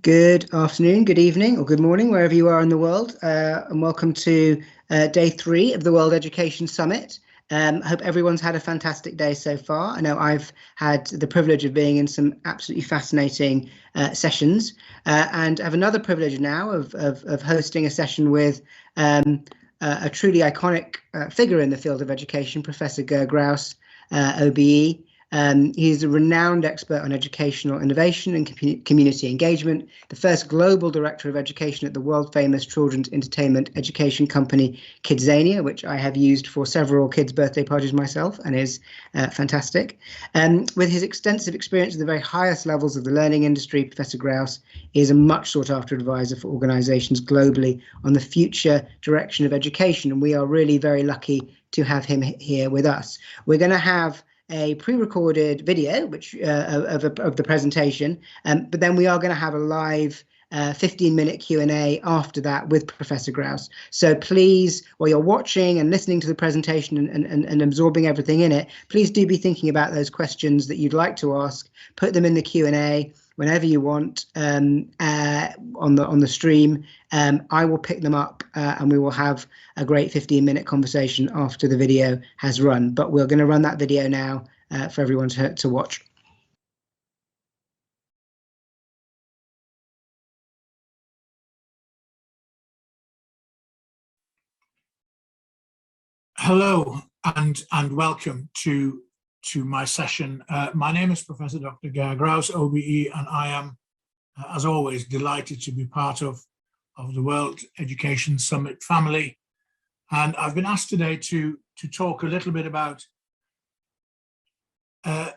Good afternoon, good evening, or good morning, wherever you are in the world, and welcome to day 3 of the World Education Summit. I hope everyone's had a fantastic day so far. I know I've had the privilege of being in some absolutely fascinating sessions, and I have another privilege now of hosting a session with a truly iconic figure in the field of education, Professor Ger Graus, OBE. He's a renowned expert on educational innovation and community engagement, the first global director of education at the world-famous children's entertainment education company Kidzania, which I have used for several kids' birthday parties myself and is fantastic. With his extensive experience at the very highest levels of the learning industry, Professor Graus is a much sought-after advisor for organizations globally on the future direction of education, and we are really very lucky to have him here with us. We're going to have a pre-recorded video of the presentation, but then we are going to have a live 15-minute Q&A after that with Professor Graus. So please, while you're watching and listening to the presentation and absorbing everything in it, please do be thinking about those questions that you'd like to ask. Put them in the Q&A whenever you want on the stream. I will pick them up and we will have a great 15-minute conversation after the video has run. But we're going to run that video now for everyone to watch. Hello and welcome to my session. My name is Professor Dr. Ger Graus, OBE, and I am, as always, delighted to be part of the World Education Summit family. And I've been asked today to talk a little bit about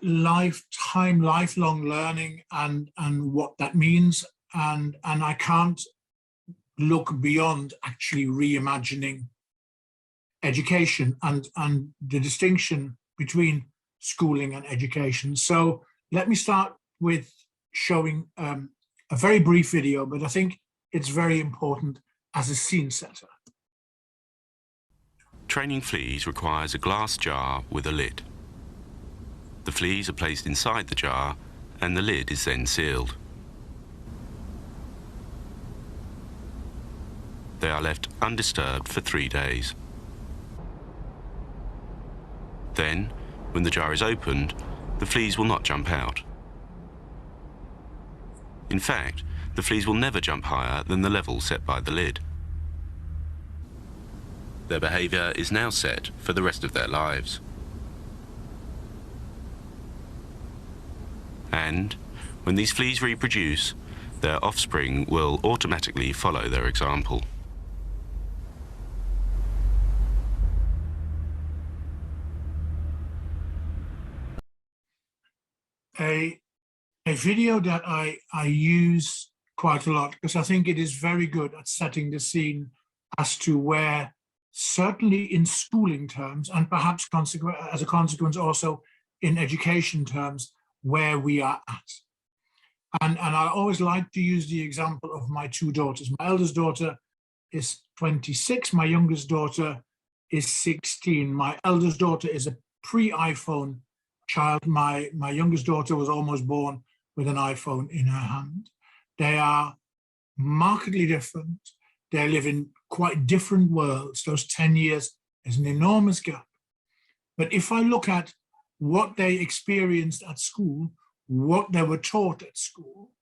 lifelong learning and what that means. And I can't look beyond actually reimagining education and the distinction between schooling and education. So let me start with showing a very brief video, but I think it's very important as a scene setter. Training fleas requires a glass jar with a lid. The fleas are placed inside the jar and the lid is then sealed. They are left undisturbed for 3 days. Then, when the jar is opened, the fleas will not jump out. In fact, the fleas will never jump higher than the level set by the lid. Their behaviour is now set for the rest of their lives. And, when these fleas reproduce, their offspring will automatically follow their example. A video that I use quite a lot because I think it is very good at setting the scene as to where, certainly in schooling terms, and perhaps as a consequence also in education terms, where we are at. And I always like to use the example of my 2 daughters. My eldest daughter is 26, my youngest daughter is 16. My eldest daughter is a pre-iPhone child. My youngest daughter was almost born with an iPhone in her hand. They are markedly different. They live in quite different worlds. Those 10 years is an enormous gap. But if I look at what they experienced at school, what they were taught at school,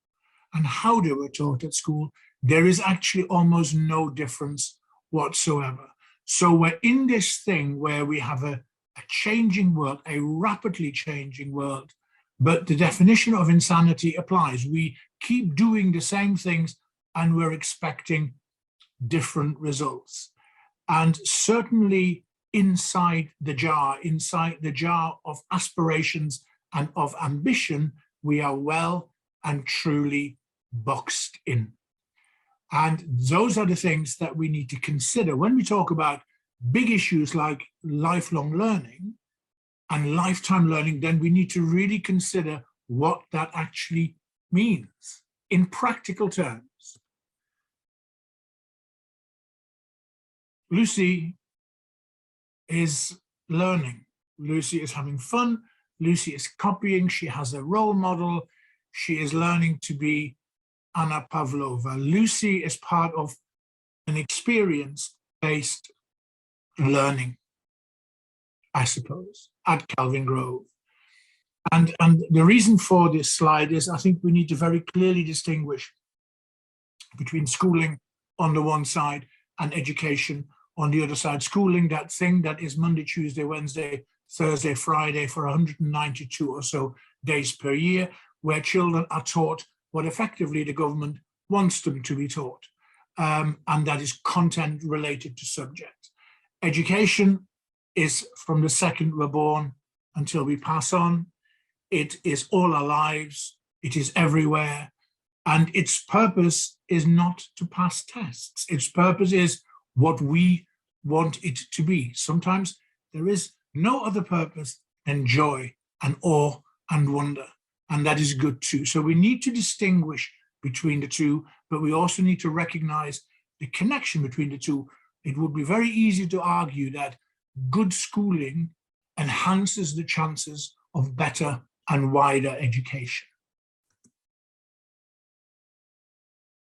and how they were taught at school, there is actually almost no difference whatsoever. So we're in this thing where we have a changing world, a rapidly changing world, but the definition of insanity applies. We keep doing the same things and we're expecting different results. And certainly inside the jar of aspirations and of ambition, we are well and truly boxed in. And those are the things that we need to consider when we talk about big issues like lifelong learning and lifetime learning. Then we need to really consider what that actually means in practical terms. Lucy is learning. Lucy is having fun. Lucy is copying. She has a role model. She is learning to be Anna Pavlova. Lucy is part of an experience-based learning, I suppose, at Kelvin Grove. And the reason for this slide is I think we need to very clearly distinguish between schooling on the one side and education on the other side. Schooling, that thing that is Monday, Tuesday, Wednesday, Thursday, Friday for 192 or so days per year, where children are taught what effectively the government wants them to be taught. And that is content related to subject. Education is from the second we're born until we pass on. It is all our lives. It is everywhere. And its purpose is not to pass tests. Its purpose is what we want it to be. Sometimes there is no other purpose than joy and awe and wonder. And that is good too. So we need to distinguish between the two, but we also need to recognize the connection between the two. It would be very easy to argue that good schooling enhances the chances of better and wider education.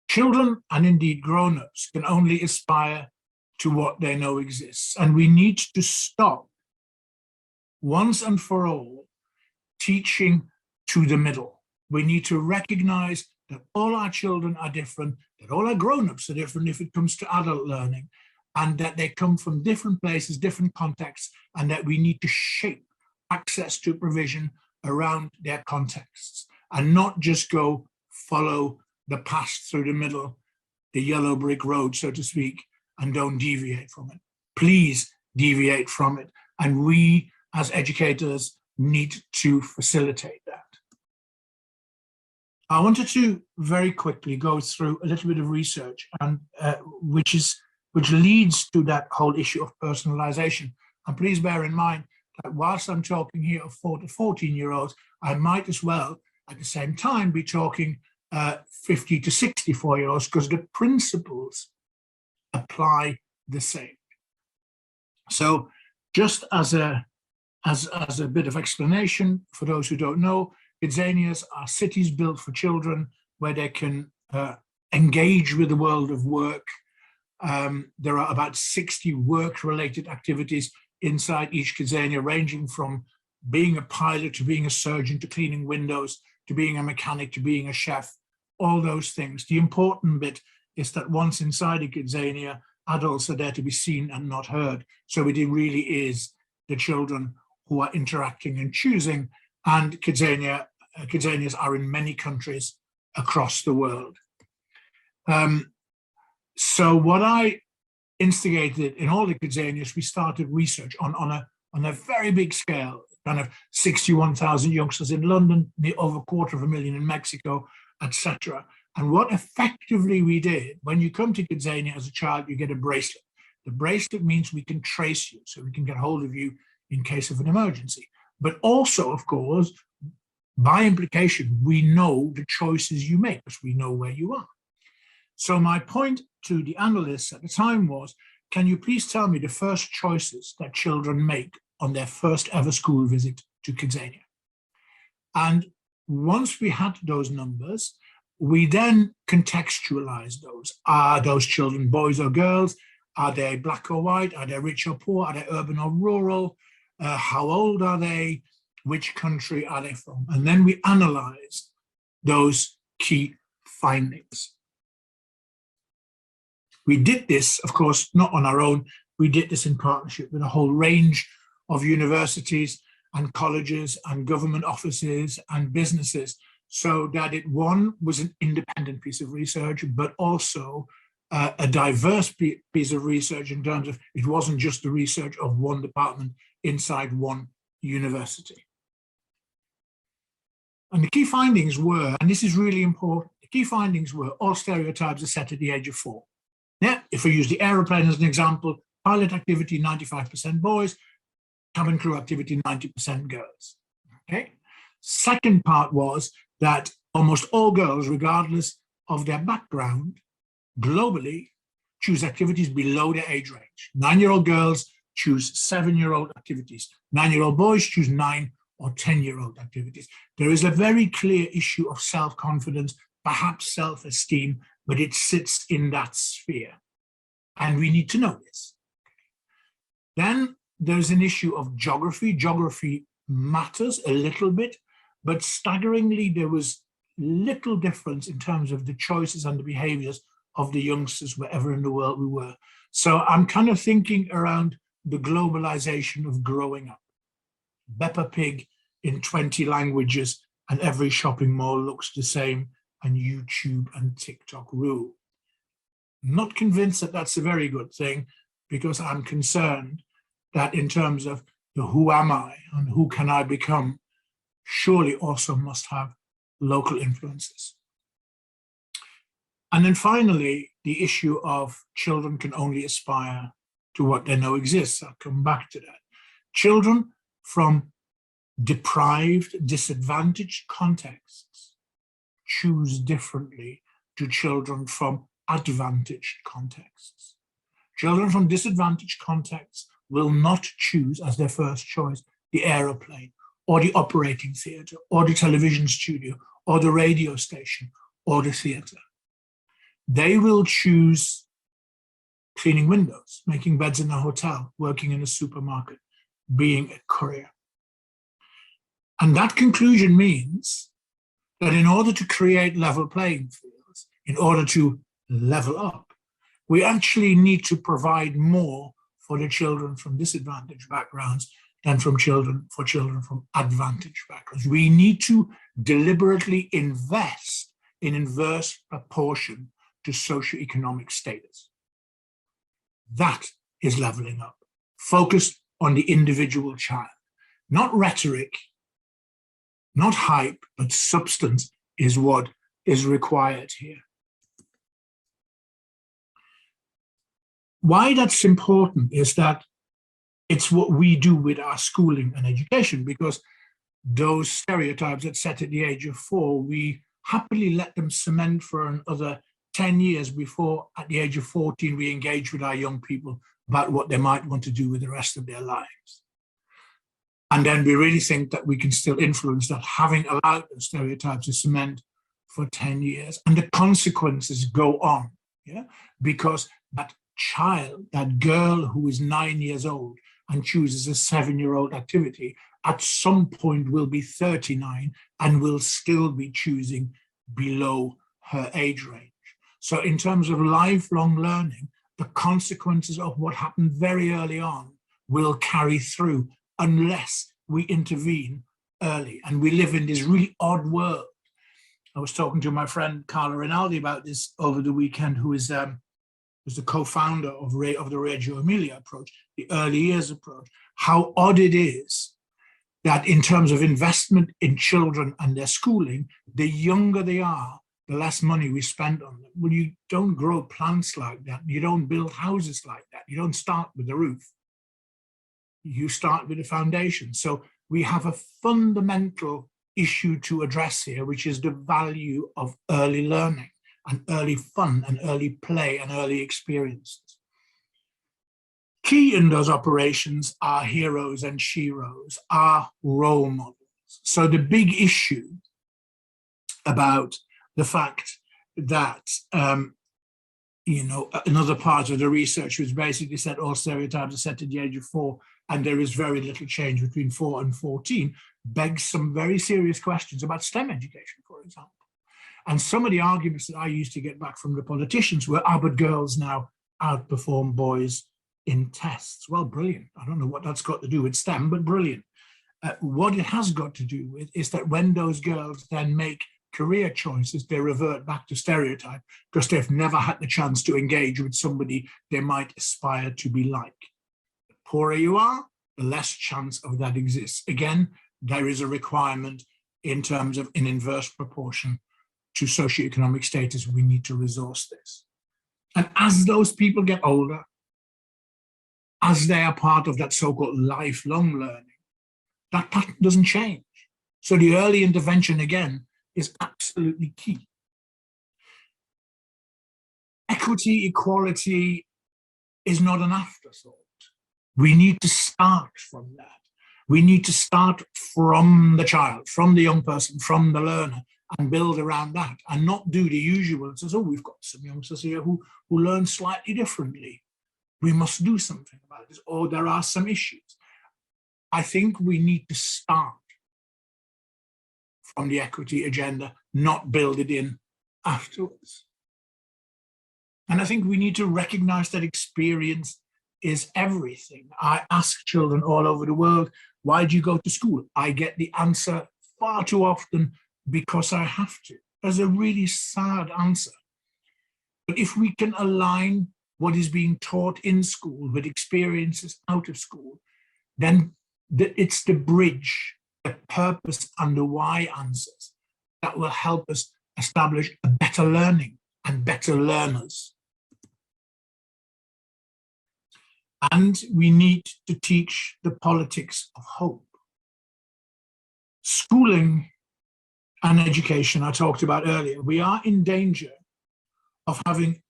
Children, and indeed grown-ups, can only aspire to what they know exists. And we need to stop, once and for all, teaching to the middle. We need to recognize that all our children are different, that all our grown-ups are different if it comes to adult learning, and that they come from different places, different contexts, and that we need to shape access to provision around their contexts and not just go follow the path through the middle, the yellow brick road, so to speak, and don't deviate from it. Please deviate from it. And we as educators need to facilitate that. I wanted to very quickly go through a little bit of research, and which leads to that whole issue of personalization. And please bear in mind that whilst I'm talking here of 4 to 14-year-olds, I might as well at the same time be talking 50 to 64-year-olds, because the principles apply the same. So just as a bit of explanation for those who don't know, Kidzanias are cities built for children where they can engage with the world of work. There are about 60 work-related activities inside each Kidzania, ranging from being a pilot to being a surgeon to cleaning windows to being a mechanic to being a chef, all those things. The important bit is that once inside a Kidzania, adults are there to be seen and not heard. So it really is the children who are interacting and choosing, and Kidzanias are in many countries across the world. So what I instigated in all the Kidzanias, we started research on a very big scale, kind of 61,000 youngsters in London, over 250,000 in Mexico, etc. And what effectively we did, when you come to Kidzania as a child, you get a bracelet. The bracelet means we can trace you, so we can get hold of you in case of an emergency. But also, of course, by implication, we know the choices you make because we know where you are. So my point to the analysts at the time was, can you please tell me the first choices that children make on their first ever school visit to Kidzania? And once we had those numbers, we then contextualized those. Are those children boys or girls? Are they black or white? Are they rich or poor? Are they urban or rural? How old are they? Which country are they from? And then we analyzed those key findings. We did this, of course, not on our own. We did this in partnership with a whole range of universities and colleges and government offices and businesses, so that it, one, was an independent piece of research, but also a diverse piece of research in terms of it wasn't just the research of one department inside one university. And the key findings were, and this is really important, the key findings were all stereotypes are set at the age of 4. Yeah, if we use the aeroplane as an example, pilot activity, 95% boys, cabin crew activity, 90% girls. Okay. Second part was that almost all girls, regardless of their background, globally choose activities below their age range. 9-year-old girls choose 7-year-old activities. 9-year-old boys choose 9 or 10-year-old activities. There is a very clear issue of self-confidence perhaps self-esteem, but it sits in that sphere. And we need to know this. Then there's an issue of geography. Geography matters a little bit, but staggeringly, there was little difference in terms of the choices and the behaviors of the youngsters wherever in the world we were. So I'm kind of thinking around the globalization of growing up. Peppa Pig in 20 languages, and every shopping mall looks the same, and YouTube and TikTok rule. Not convinced that that's a very good thing, because I'm concerned that in terms of the who am I and who can I become, surely also must have local influences. And then finally, the issue of children can only aspire to what they know exists. I'll come back to that. Children from deprived, disadvantaged contexts choose differently to children from advantaged contexts. Children from disadvantaged contexts will not choose as their first choice the aeroplane or the operating theatre or the television studio or the radio station or the theatre. They will choose cleaning windows, making beds in a hotel, working in a supermarket, being a courier. And that conclusion means that in order to create level playing fields, in order to level up, we actually need to provide more for the children from disadvantaged backgrounds than for children from advantaged backgrounds. We need to deliberately invest in inverse proportion to socioeconomic status. That is leveling up, focused on the individual child. Not rhetoric, not hype, but substance is what is required here. Why that's important is that it's what we do with our schooling and education, because those stereotypes that set at the age of 4, we happily let them cement for another 10 years before, at the age of 14, we engage with our young people about what they might want to do with the rest of their lives. And then we really think that we can still influence that, having allowed those stereotypes to cement for 10 years. And the consequences go on, yeah? Because that child, that girl who is 9 years old and chooses a 7-year-old activity, at some point will be 39 and will still be choosing below her age range. So in terms of lifelong learning, the consequences of what happened very early on will carry through unless we intervene early. And we live in this really odd world. I was talking to my friend Carla Rinaldi about this over the weekend, who is the co-founder of the Reggio Emilia approach, the early years approach. How odd it is that in terms of investment in children and their schooling, the younger they are, the less money we spend on them. Well, you don't grow plants like that. You don't build houses like that. You don't start with the roof. You start with the foundation. So we have a fundamental issue to address here, which is the value of early learning and early fun and early play and early experiences. Key in those operations are heroes and sheroes, are role models. So the big issue about the fact that, another part of the research was basically said all stereotypes are set at the age of 4 and there is very little change between 4 and 14, begs some very serious questions about STEM education, for example. And some of the arguments that I used to get back from the politicians were, but girls now outperform boys in tests. Well, brilliant. I don't know what that's got to do with STEM, but brilliant. What it has got to do with is that when those girls then make career choices, they revert back to stereotype because they've never had the chance to engage with somebody they might aspire to be like. The poorer you are, the less chance of that exists. Again, there is a requirement in terms of an inverse proportion to socioeconomic status. We need to resource this. And as those people get older, as they are part of that so-called lifelong learning, that pattern doesn't change. So the early intervention, again, is absolutely key. Equity, equality is not an afterthought. We need to start from that. We need to start from the child, from the young person, from the learner, and build around that, and not do the usual. It says, oh, we've got some youngsters here who learn slightly differently. We must do something about this, or there are some issues. I think we need to start from the equity agenda, not build it in afterwards. And I think we need to recognize that experience is everything. I ask children all over the world, why do you go to school? I get the answer far too often, because I have to. That's a really sad answer. But if we can align what is being taught in school with experiences out of school, then it's the bridge, the purpose and the why answers that will help us establish a better learning and better learners. And we need to teach the politics of hope. Schooling and education, I talked about earlier, we are in danger of having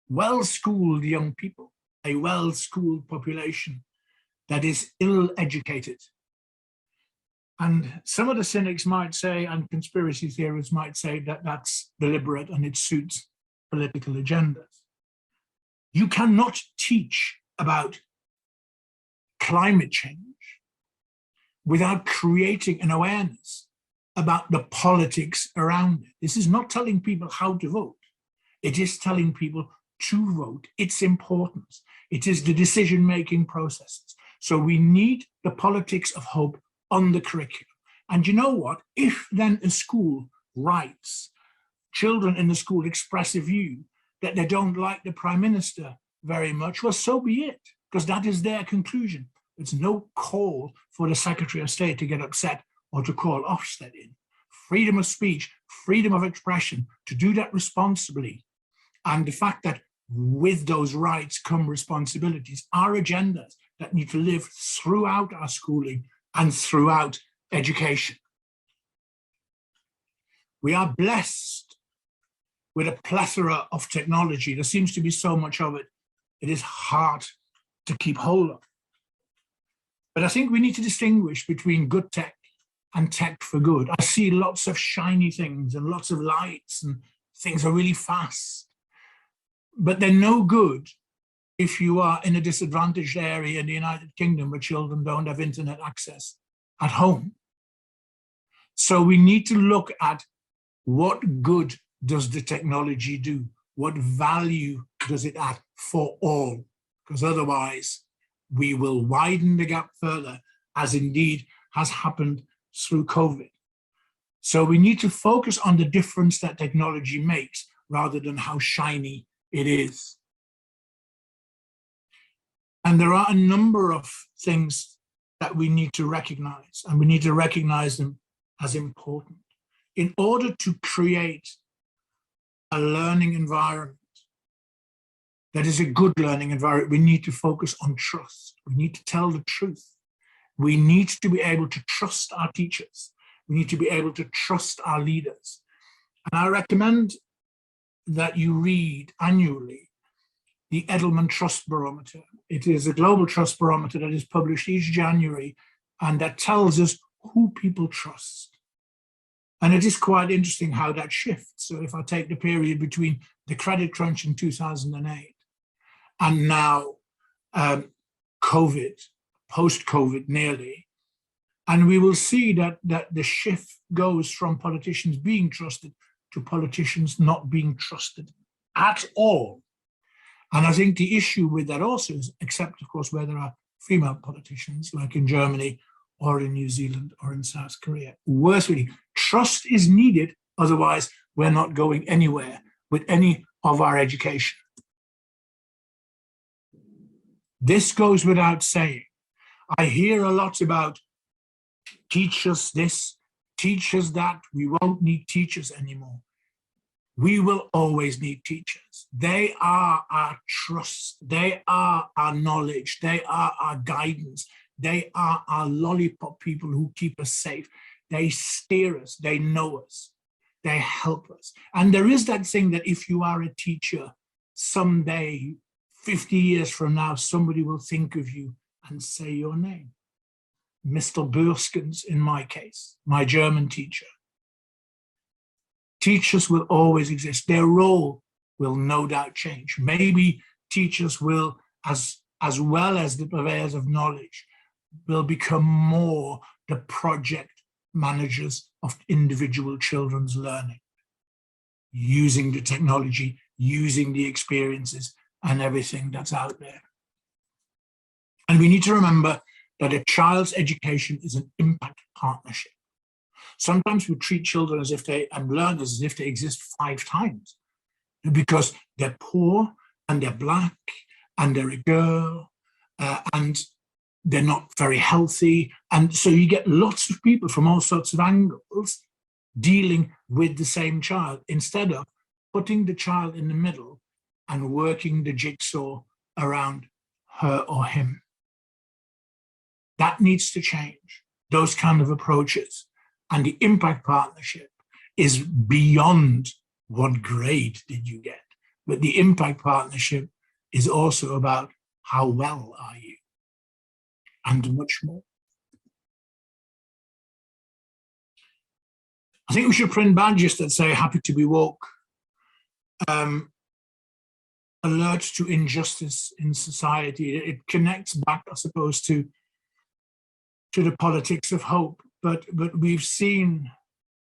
well-schooled young people, a well-schooled population that is ill-educated. And some of the cynics might say, and conspiracy theorists might say, that that's deliberate and it suits political agendas. You cannot teach about climate change without creating an awareness about the politics around it. This is not telling people how to vote. It is telling people to vote, its importance. It is the decision-making processes. So we need the politics of hope on the curriculum. And you know what? If then a school writes, children in the school express a view that they don't like the Prime Minister very much, well, so be it, because that is their conclusion. There's no call for the Secretary of State to get upset or to call Ofsted in. Freedom of speech, freedom of expression, to do that responsibly. And the fact that with those rights come responsibilities are agendas that need to live throughout our schooling and throughout education. We are blessed with a plethora of technology. There seems to be so much of it, it is hard to keep hold of. But I think we need to distinguish between good tech and tech for good. I see lots of shiny things and lots of lights and things are really fast, but they're no good if you are in a disadvantaged area in the United Kingdom where children don't have internet access at home. So we need to look at what good does the technology do? What value does it add for all? Because otherwise we will widen the gap further, as indeed has happened through COVID. So we need to focus on the difference that technology makes rather than how shiny it is. And there are a number of things that we need to recognize, and we need to recognize them as important. In order to create a learning environment that is a good learning environment, we need to focus on trust. We need to tell the truth. We need to be able to trust our teachers. We need to be able to trust our leaders. And I recommend that you read annually the Edelman Trust Barometer. It is a global trust barometer that is published each January, and that tells us who people trust. And it is quite interesting how that shifts. So if I take the period between the credit crunch in 2008 and now COVID, post-COVID nearly, and we will see that the shift goes from politicians being trusted to politicians not being trusted at all. And I think the issue with that also is, except of course where there are female politicians, like in Germany or in New Zealand or in South Korea. Worse really, trust is needed, otherwise we're not going anywhere with any of our education. This goes without saying. I hear a lot about teachers this, teachers that, we won't need teachers anymore. We will always need teachers. They are our trust. They are our knowledge. They are our guidance. They are our lollipop people who keep us safe. They steer us. They know us. They help us. And there is that thing that if you are a teacher, someday, 50 years from now, somebody will think of you and say your name. Mr. Burskens, in my case, my German teacher. Teachers will always exist. Their role will no doubt change. Maybe teachers will, as well as the purveyors of knowledge, will become more the project managers of individual children's learning, using the technology, using the experiences and everything that's out there. And we need to remember that a child's education is an impact partnership. Sometimes we treat children as if and learners as if they exist 5 times, because they're poor and they're black and they're a girl and they're not very healthy. And so you get lots of people from all sorts of angles dealing with the same child, instead of putting the child in the middle and working the jigsaw around her or him. That needs to change, those kind of approaches. And the impact partnership is beyond what grade did you get, but the impact partnership is also about how well are you, and much more. I think we should print badges that say happy to be woke, alert to injustice in society. It connects back, I suppose, to the politics of hope, but we've seen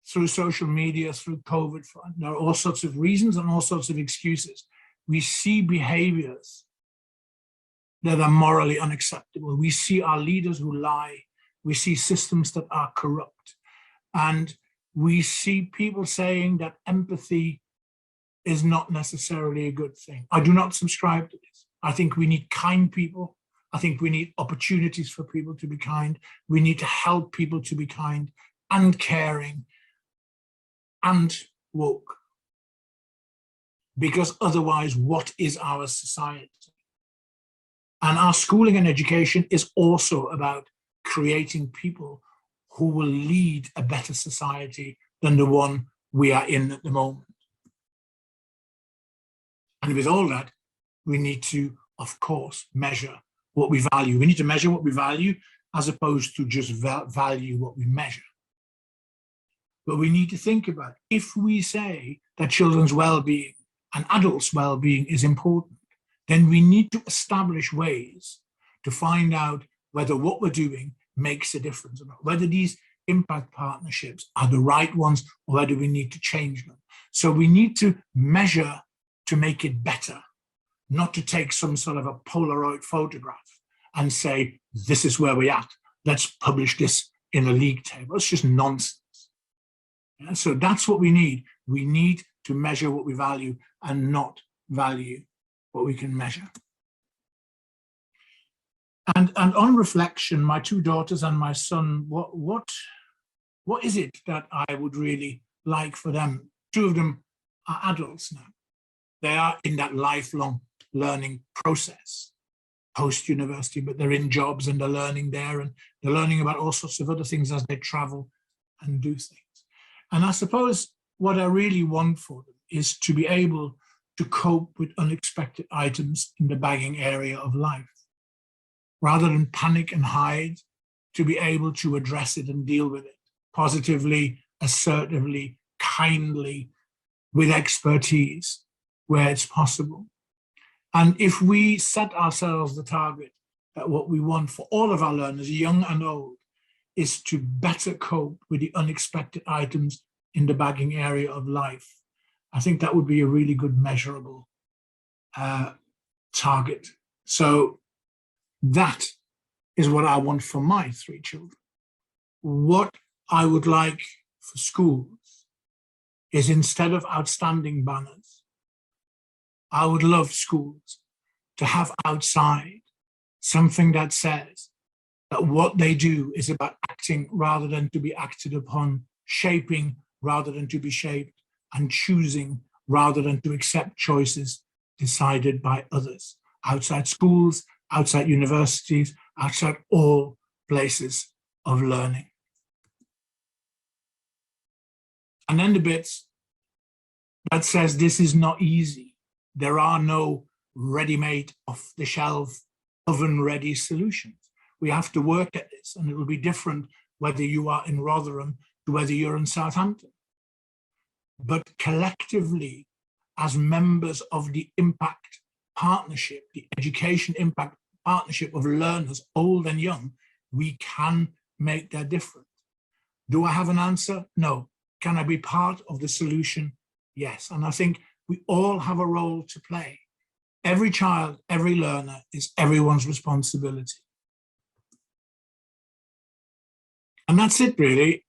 through social media, through COVID, there are all sorts of reasons and all sorts of excuses. We see behaviors that are morally unacceptable. We see our leaders who lie. We see systems that are corrupt. And we see people saying that empathy is not necessarily a good thing. I do not subscribe to this. I think we need kind people. I think we need opportunities for people to be kind. We need to help people to be kind and caring and woke. Because otherwise, what is our society? And our schooling and education is also about creating people who will lead a better society than the one we are in at the moment. And with all that, we need to, of course, measure what we value. We need to measure what we value as opposed to just value what we measure. But we need to think about, if we say that children's well-being and adults' well-being is important, then we need to establish ways to find out whether what we're doing makes a difference or not, whether these impact partnerships are the right ones or whether we need to change them. So we need to measure to make it better, not to take some sort of a Polaroid photograph and say, this is where we're at, let's publish this in a league table. It's just nonsense. Yeah, so that's what we need. We need to measure what we value and not value what we can measure. And on reflection, my 2 daughters and my son, what is it that I would really like for them? 2 of them are adults now. They are in that lifelong learning process, post-university, but they're in jobs and they're learning there, and they're learning about all sorts of other things as they travel and do things. And I suppose what I really want for them is to be able to cope with unexpected items in the bagging area of life. Rather than panic and hide, to be able to address it and deal with it positively, assertively, kindly, with expertise where it's possible. And if we set ourselves the target that what we want for all of our learners, young and old, is to better cope with the unexpected items in the bagging area of life, I think that would be a really good measurable target. So that is what I want for my 3 children. What I would like for schools is, instead of outstanding banners, I would love schools to have outside something that says that what they do is about acting rather than to be acted upon, shaping rather than to be shaped, and choosing rather than to accept choices decided by others. Outside schools, outside universities, outside all places of learning. And then the bits that says this is not easy. There are no ready-made, off-the-shelf, oven-ready solutions. We have to work at this, and it will be different whether you are in Rotherham to whether you're in Southampton. but collectively, as members of the impact partnership, the education impact partnership of learners, old and young, we can make that difference. Do I have an answer? No. Can I be part of the solution? Yes. And I think we all have a role to play. Every child, every learner is everyone's responsibility. And that's it, really.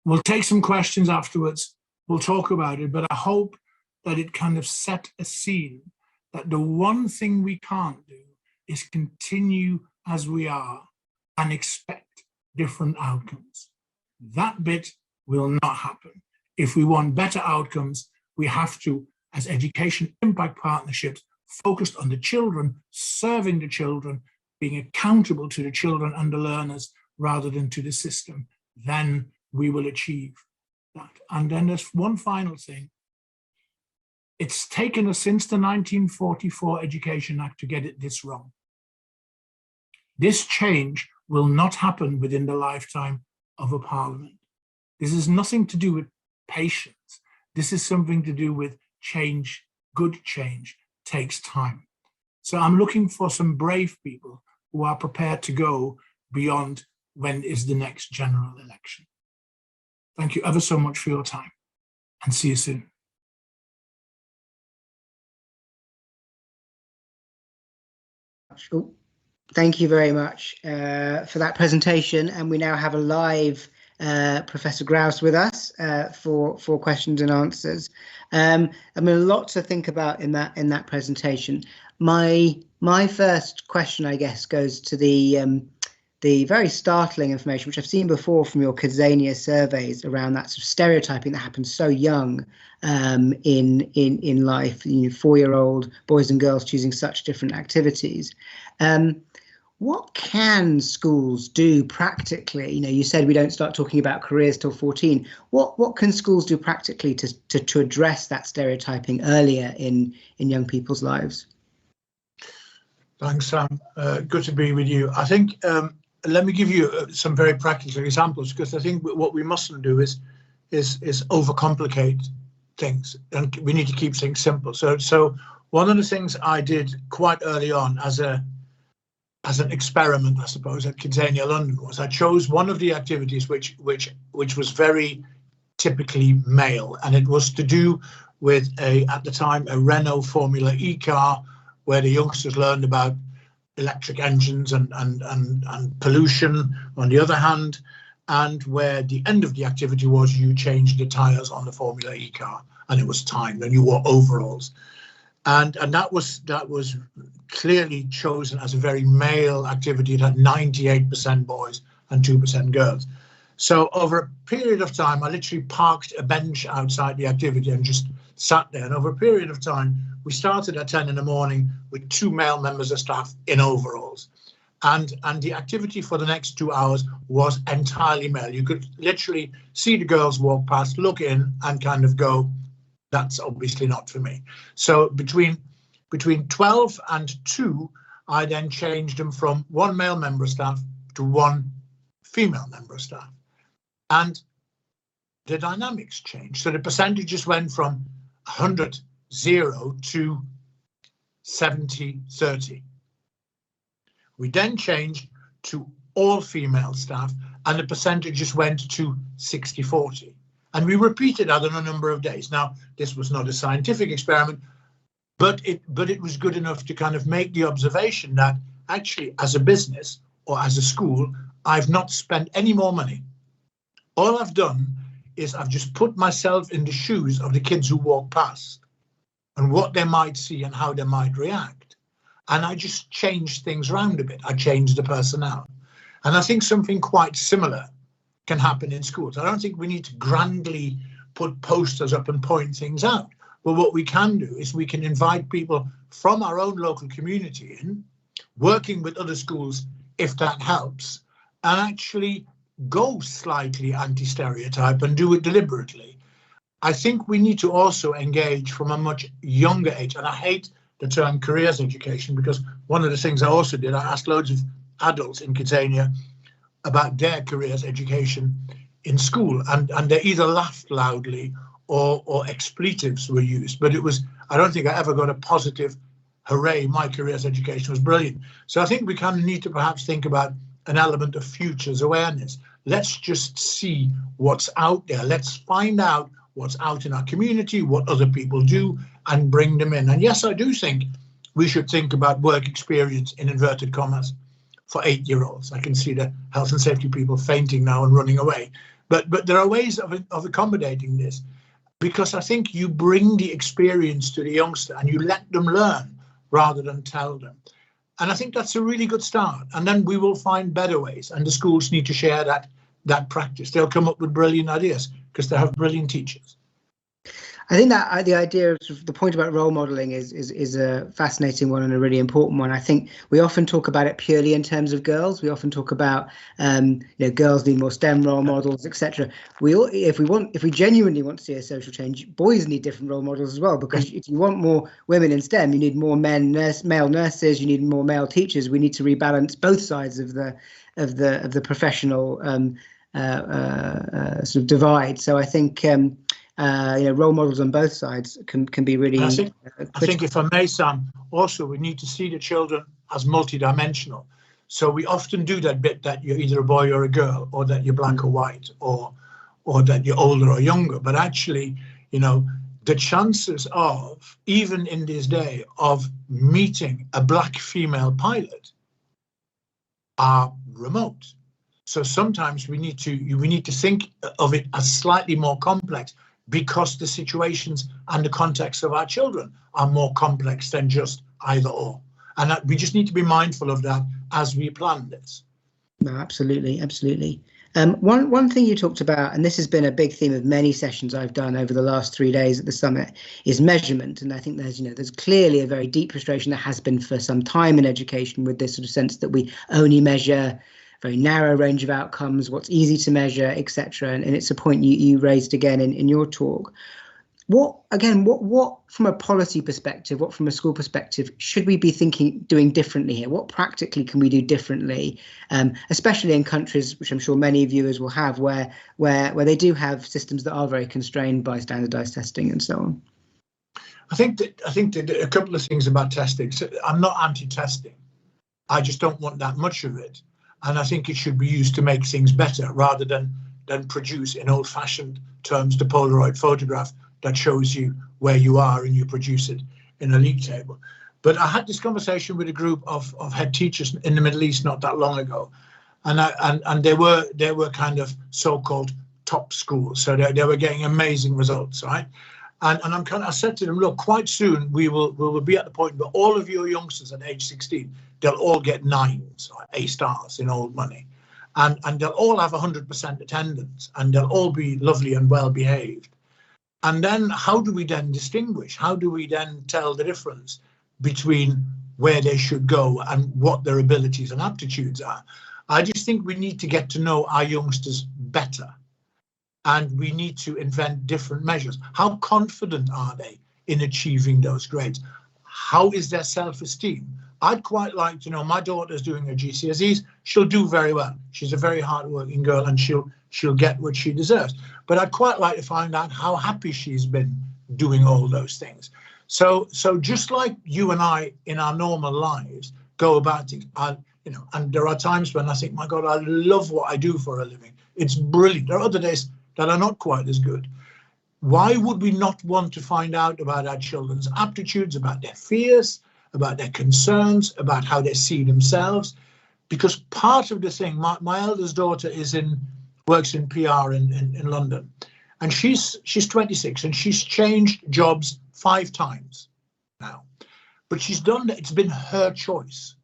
We'll take some questions afterwards. We'll talk about it, but I hope that it kind of set a scene that the one thing we can't do is continue as we are and expect different outcomes. That bit will not happen. If we want better outcomes, we have to, as education impact partnerships, focused on the children, serving the children, being accountable to the children and the learners rather than to the system, then we will achieve that. And then there's one final thing. It's taken us since the 1944 Education Act to get it this wrong. This change will not happen within the lifetime of a parliament. This is nothing to do with patience. This is something to do with change. Good change takes time. So I'm looking for some brave people who are prepared to go beyond when is the next general election. Thank you ever so much for your time, and see you soon. Thank you very much for that presentation. And we now have a live Professor Grouse with us for questions and answers. I mean, a lot to think about in that presentation. My first question, I guess, goes to the very startling information, which I've seen before from your Kidzania surveys around that sort of stereotyping that happens so young in life. You know, 4-year-old boys and girls choosing such different activities. What can schools do practically? You know, you said we don't start talking about careers till 14. What can schools do practically to address that stereotyping earlier in young people's lives? Thanks, Sam. Good to be with you. I think let me give you some very practical examples, because I think what we mustn't do is overcomplicate things, and we need to keep things simple. So one of the things I did quite early on as an experiment, I suppose, at Kidzania London was I chose one of the activities which was very typically male, and it was to do with at the time a Renault Formula E car, where the youngsters learned about electric engines and pollution on the other hand, and where the end of the activity was you changed the tires on the Formula E car, and it was timed, and you wore overalls. And that was clearly chosen as a very male activity. It had 98% boys and 2% girls. So over a period of time, I literally parked a bench outside the activity and just sat there. And over a period of time, we started at 10 in the morning with 2 male members of staff in overalls. And the activity for the next 2 hours was entirely male. You could literally see the girls walk past, look in, and kind of go, that's obviously not for me. So between 12 and 2, I then changed them from 1 male member of staff to 1 female member of staff. And the dynamics changed. So the percentages went from 100-0 to 70-30. We then changed to all female staff, and the percentages went to 60-40. And we repeated that on a number of days. Now, this was not a scientific experiment, but it was good enough to kind of make the observation that actually, as a business or as a school, I've not spent any more money. All I've done is I've just put myself in the shoes of the kids who walk past and what they might see and how they might react. And I just changed things around a bit. I changed the personnel. And I think something quite similar can happen in schools. I don't think we need to grandly put posters up and point things out. But what we can do is we can invite people from our own local community in, working with other schools if that helps, and actually go slightly anti-stereotype and do it deliberately. I think we need to also engage from a much younger age. And I hate the term careers education, because one of the things I also did, I asked loads of adults in Kidzania about their careers education in school, and they either laughed loudly or expletives were used. But I don't think I ever got a positive, hooray, my career's education was brilliant. So I think we kind of need to perhaps think about an element of futures awareness. Let's just see what's out there. Let's find out what's out in our community, what other people do, and bring them in. And yes, I do think we should think about work experience in inverted commas for 8-year-olds. I can see the health and safety people fainting now and running away. But there are ways of accommodating this, because I think you bring the experience to the youngster and you let them learn rather than tell them. And I think that's a really good start. And then we will find better ways, and the schools need to share that practice. They'll come up with brilliant ideas because they have brilliant teachers. I think that the idea of the point about role modeling is a fascinating one and a really important one. I think we often talk about it purely in terms of girls. We often talk about girls need more STEM role models, etc. If we genuinely want to see a social change, boys need different role models as well. Because if you want more women in STEM, you need more male nurses, you need more male teachers. We need to rebalance both sides of the professional sort of divide. So I think role models on both sides can be really. I think if I may, Sam, also we need to see the children as multidimensional. So we often do that bit that you're either a boy or a girl, or that you're black or white, or that you're older or younger. But actually, the chances of, even in this day, of meeting a black female pilot are remote. So sometimes we need to think of it as slightly more complex, because the situations and the context of our children are more complex than just either or. And we just need to be mindful of that as we plan this. No, absolutely. One thing you talked about, and this has been a big theme of many sessions I've done over the last 3 days at the summit, is measurement. And I think there's clearly a very deep frustration that has been for some time in education, with this sort of sense that we only measure very narrow range of outcomes, what's easy to measure, etc. And it's a point you raised again in your talk. What from a policy perspective, what from a school perspective, should we be doing differently here? What practically can we do differently, especially in countries which I'm sure many viewers will have, where they do have systems that are very constrained by standardized testing and so on? I think that a couple of things about testing. So I'm not anti-testing. I just don't want that much of it. And I think it should be used to make things better, rather than produce, in old-fashioned terms, the Polaroid photograph that shows you where you are and you produce it in a league table. But I had this conversation with a group of head teachers in the Middle East not that long ago, and they were kind of so-called top schools, so they were getting amazing results, right? And I said to them, look, quite soon we will be at the point where all of your youngsters at age 16, they'll all get 9s or A stars in old money, and they'll all have 100% attendance, and they'll all be lovely and well behaved. And then how do we then distinguish? How do we then tell the difference between where they should go and what their abilities and aptitudes are? I just think we need to get to know our youngsters better. And we need to invent different measures. How confident are they in achieving those grades? How is their self-esteem? I'd quite like to know. My daughter's doing her GCSEs. She'll do very well. She's a very hardworking girl, and she'll get what she deserves. But I'd quite like to find out how happy she's been doing all those things. So just like you and I in our normal lives go about things, and there are times when I think, my God, I love what I do for a living. It's brilliant. There are other days that are not quite as good. Why would we not want to find out about our children's aptitudes, about their fears, about their concerns, about how they see themselves? Because part of the thing, my eldest daughter works in PR in London, and she's 26, and she's changed jobs 5 times now. But she's done that. It's been her choice.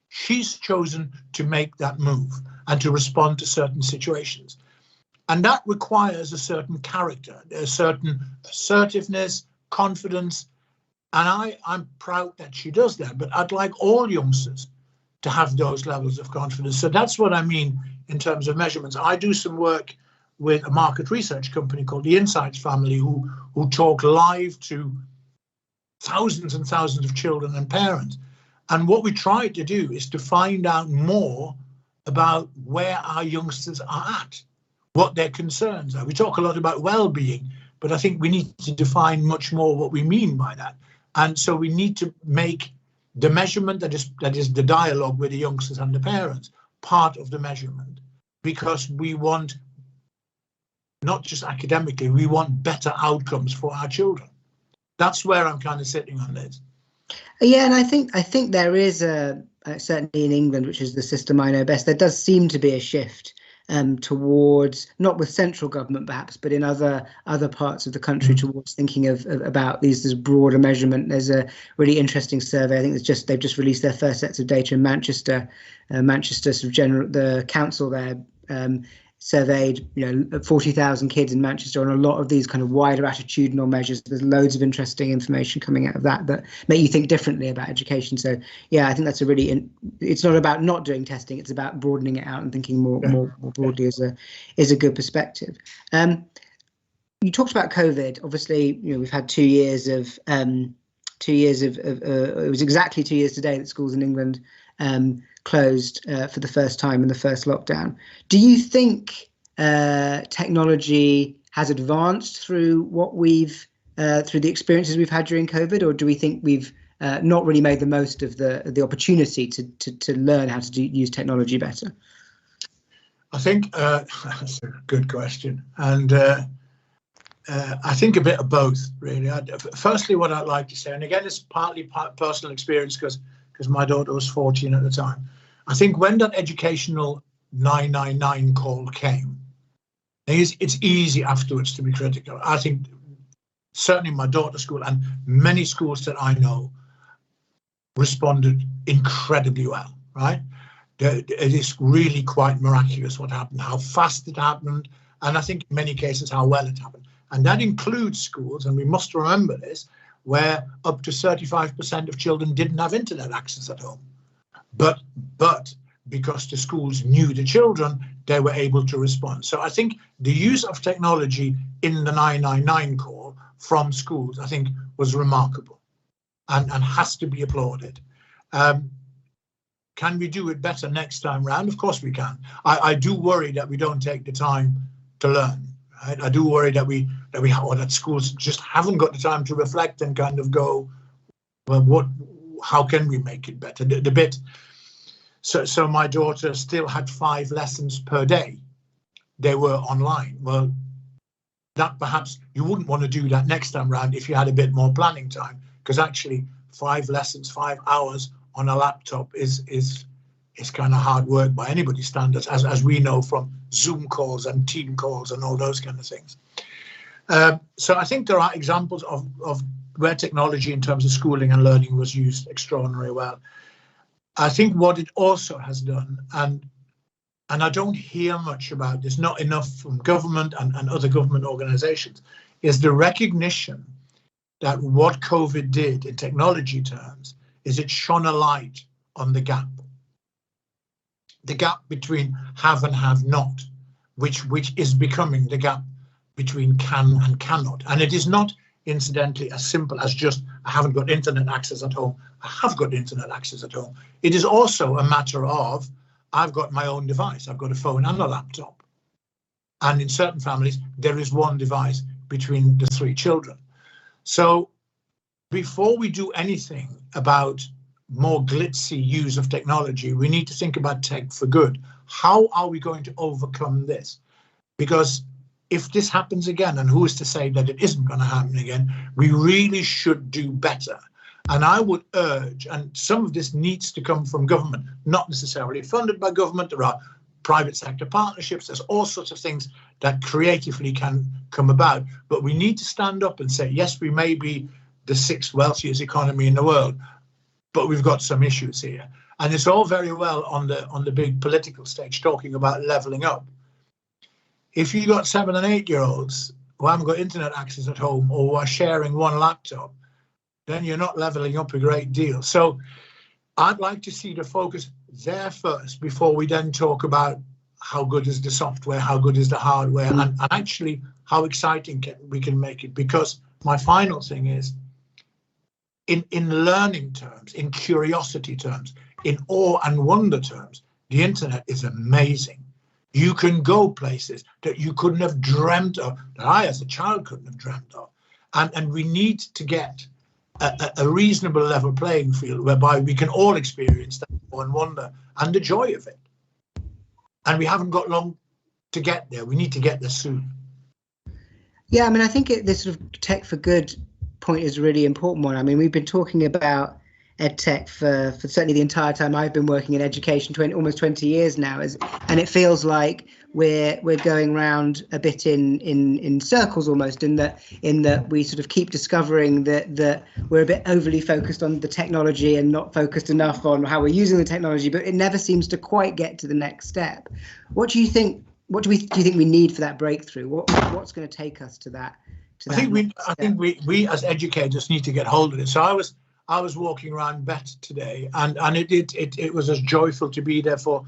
She's chosen to make that move and to respond to certain situations. And that requires a certain character, a certain assertiveness, confidence. And I'm proud that she does that. But I'd like all youngsters to have those levels of confidence. So that's what I mean in terms of measurements. I do some work with a market research company called the Insights Family, who talk live to thousands and thousands of children and parents. And what we try to do is to find out more about where our youngsters are at, what their concerns are. We talk a lot about well-being, but I think we need to define much more what we mean by that. And so we need to make the measurement that is the dialogue with the youngsters and the parents part of the measurement, because we want, not just academically, we want better outcomes for our children. That's where I'm kind of sitting on this. Yeah, and I think there is certainly in England, which is the system I know best, there does seem to be a shift towards, not with central government perhaps, but in other parts of the country, towards thinking of about this broader measurement. There's a really interesting survey. I think they've just released their first sets of data in Manchester. Manchester sort of the council there surveyed 40,000 kids in Manchester on a lot of these kind of wider attitudinal measures. There's loads of interesting information coming out of that make you think differently about education. So yeah, I think that's it's not about not doing testing, it's about broadening it out and thinking more broadly is a good perspective. You talked about COVID. Obviously, we've had 2 years of it was exactly 2 years today that schools in England closed for the first time in the first lockdown. Do you think technology has advanced through what through the experiences we've had during COVID, or do we think we've not really made the most of the opportunity to learn how to use technology better? I think that's a good question, and I think a bit of both, really. Firstly, what I'd like to say, and again, it's partly personal experience because my daughter was 14 at the time. I think when that educational 999 call came, it's easy afterwards to be critical. I think certainly my daughter's school and many schools that I know responded incredibly well, right? It is really quite miraculous what happened, how fast it happened, and I think in many cases how well it happened. And that includes schools, and we must remember this, where up to 35% of children didn't have internet access at home. But because the schools knew the children, they were able to respond. So I think the use of technology in the 999 call from schools, I think, was remarkable and has to be applauded. Can we do it better next time round? Of course we can. I do worry that we don't take the time to learn. Right? I do worry that schools just haven't got the time to reflect and kind of go, well, how can we make it better? The bit. So my daughter still had 5 lessons per day. They were online. Well, that perhaps you wouldn't want to do that next time round if you had a bit more planning time, because actually 5 lessons, 5 hours on a laptop is kind of hard work by anybody's standards, as we know from Zoom calls and team calls and all those kind of things. So I think there are examples of where technology in terms of schooling and learning was used extraordinarily well. I think what it also has done, and I don't hear much about this, not enough from government and other government organizations, is the recognition that what COVID did in technology terms is it shone a light on the gap between have and have not, which is becoming the gap between can and cannot. And it is not, incidentally, as simple as just, I haven't got internet access at home, I have got internet access at home. It is also a matter of, I've got my own device, I've got a phone and a laptop. And in certain families, there is one device between the 3 children. So before we do anything about more glitzy use of technology, we need to think about tech for good. How are we going to overcome this? Because if this happens again, and who is to say that it isn't going to happen again, we really should do better. And I would urge, and some of this needs to come from government, not necessarily funded by government. There are private sector partnerships. There's all sorts of things that creatively can come about. But we need to stand up and say, yes, we may be the 6th wealthiest economy in the world, but we've got some issues here. And it's all very well on the big political stage talking about levelling up. If you've got 7 and 8 year olds who haven't got internet access at home or who are sharing one laptop, then you're not levelling up a great deal. So I'd like to see the focus there first before we then talk about how good is the software, how good is the hardware, and actually how exciting we can make it. Because my final thing is, in learning terms, in curiosity terms, in awe and wonder terms, the internet is amazing. You can go places that you couldn't have dreamt of, that I as a child couldn't have dreamt of. And we need to get a reasonable level playing field whereby we can all experience that and wonder and the joy of it. And we haven't got long to get there. We need to get there soon. Yeah, I mean, I think this sort of tech for good point is a really important one. I mean, we've been talking about EdTech for certainly the entire time I've been working in education, almost 20 years now, and it feels like we're going round a bit in circles almost, in that we sort of keep discovering that we're a bit overly focused on the technology and not focused enough on how we're using the technology, but it never seems to quite get to the next step. What do you think? What do you think we need for that breakthrough? What's going to take us to that? I think we as educators need to get hold of it. So I was walking around Bet today, and it was as joyful to be there for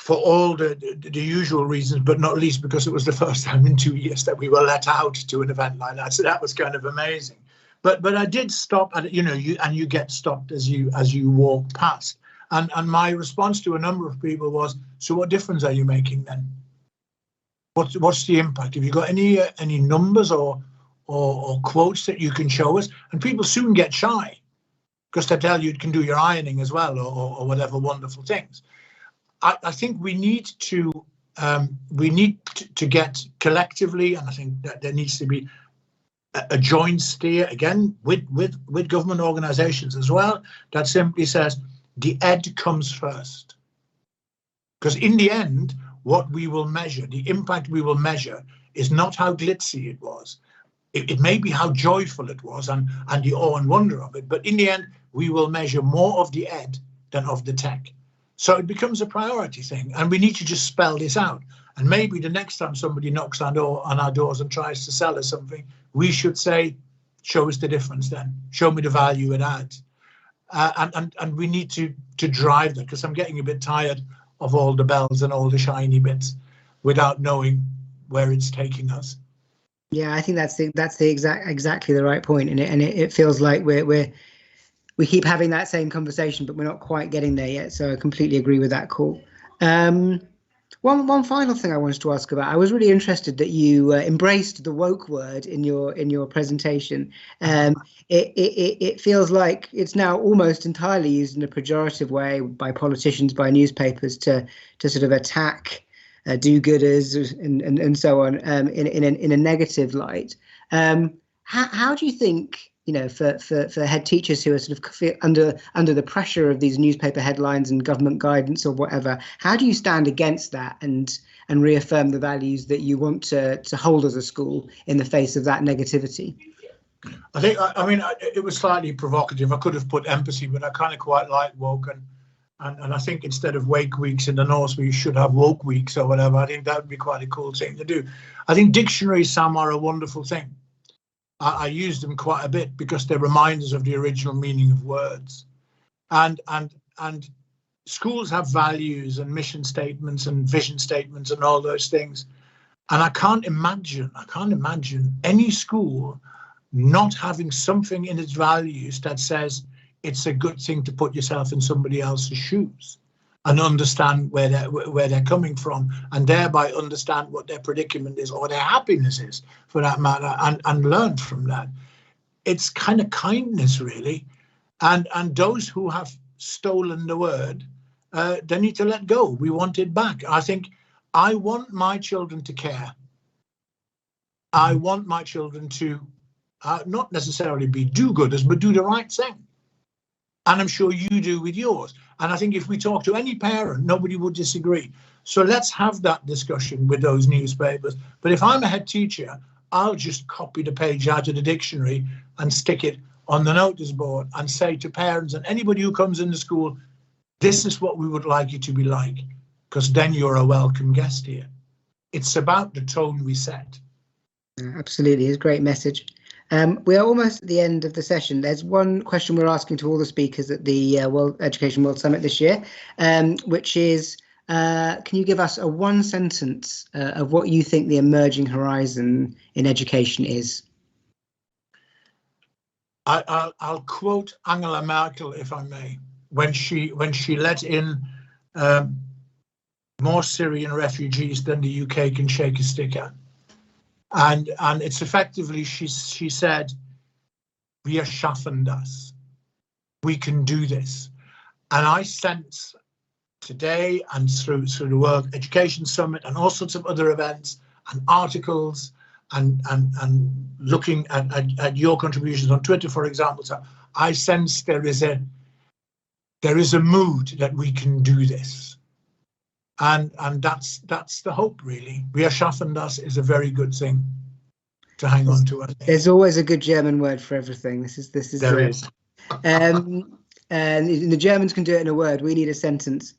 all the usual reasons, but not least because it was the first time in 2 years that we were let out to an event like that. So that was kind of amazing. But I did stop, and you get stopped as you walk past. And my response to a number of people was, so what difference are you making then? What's the impact? Have you got any numbers or quotes that you can show us? And people soon get shy because they tell you can do your ironing as well or whatever wonderful things. I think we need to get collectively, and I think that there needs to be a joint steer again with government organisations as well, that simply says the ed comes first. Because in the end, what we will measure, the impact we will measure, is not how glitzy it was. It may be how joyful it was and the awe and wonder of it, but in the end, we will measure more of the ed than of the tech. So it becomes a priority thing, and we need to just spell this out. And maybe the next time somebody knocks on our doors and tries to sell us something, we should say, show us the difference then. Show me the value it adds. And we need to drive that, because I'm getting a bit tired of all the bells and all the shiny bits without knowing where it's taking us. Yeah, I think that's exactly the right point, and it feels like we keep having that same conversation, but we're not quite getting there yet. So I completely agree with that call. One final thing I wanted to ask about. I was really interested that you embraced the woke word in your presentation. It feels like it's now almost entirely used in a pejorative way by politicians, by newspapers, to sort of attack do-gooders and so on in a negative light. How do you think, for head teachers who are sort of under the pressure of these newspaper headlines and government guidance or whatever, how do you stand against that and reaffirm the values that you want to hold as a school in the face of that negativity? I think, it was slightly provocative. I could have put empathy, but I kind of quite like woke. And I think instead of wake weeks in the North, we should have woke weeks or whatever. I think that would be quite a cool thing to do. I think dictionaries, Sam, are a wonderful thing. I use them quite a bit because they're reminders of the original meaning of words. And schools have values and mission statements and vision statements and all those things. And I can't imagine any school not having something in its values that says it's a good thing to put yourself in somebody else's shoes and understand where they're coming from, and thereby understand what their predicament is or their happiness is, for that matter, and learn from that. It's kind of kindness, really. And those who have stolen the word, they need to let go. We want it back. I think I want my children to care. I want my children to not necessarily be do-gooders, but do the right thing. And I'm sure you do with yours. And I think if we talk to any parent, nobody would disagree. So let's have that discussion with those newspapers. But if I'm a head teacher, I'll just copy the page out of the dictionary and stick it on the notice board and say to parents and anybody who comes into school, this is what we would like you to be like, because then you're a welcome guest here. It's about the tone we set. Absolutely, it's a great message. We are almost at the end of the session. There's one question we're asking to all the speakers at the World Education World Summit this year, which is, can you give us a one sentence of what you think the emerging horizon in education is? I'll quote Angela Merkel, if I may, when she let in more Syrian refugees than the UK can shake a stick at. And it's effectively, she said, we are schaffen das. We can do this. And I sense today, and through the World Education Summit and all sorts of other events and articles, and looking at your contributions on Twitter, for example, so I sense there is a mood that we can do this, and that's the hope, really. Wir schaffen das is a very good thing to hang on to. There's always a good German word for everything. This is there is. And the Germans can do it in a word. We need a sentence.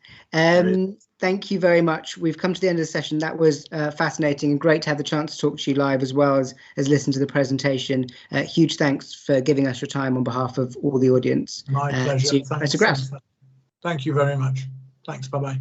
Thank you very much. We've come to the end of the session. That was fascinating and great to have the chance to talk to you live as well as listen to the presentation. Huge thanks for giving us your time on behalf of all the audience. My pleasure. Thank you very much. Thanks. Bye-bye.